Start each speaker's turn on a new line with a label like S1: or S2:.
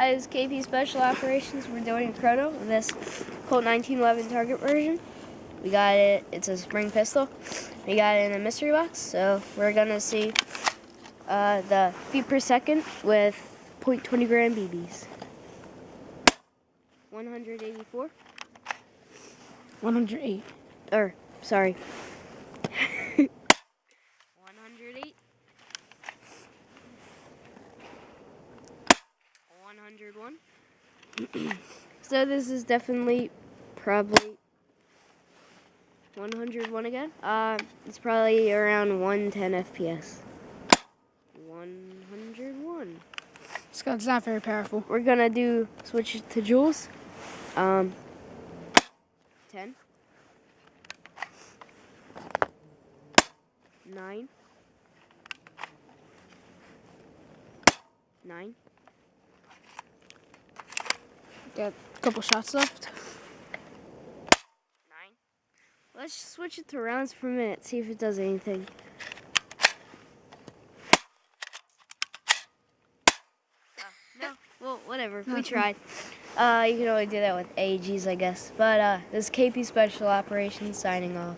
S1: Hi, this is KP Special Operations. We're doing a Chrono, this Colt 1911 target version. We got it, it's a spring pistol. We got it in a mystery box, so we're gonna see the feet per second with 0.20 gram BBs. 184.
S2: 108.
S1: Or, sorry. 108. 101. So this is definitely probably 101 again. It's probably around 110 FPS. 101.
S2: It's not very powerful.
S1: We're gonna switch it to joules. 10. 9. 9.
S2: Got a couple shots left.
S1: 9. Let's just switch it to rounds per minute, see if it does anything. No, well, whatever. We tried. You can only do that with AEGs, I guess. But this is KP Special Operations signing off.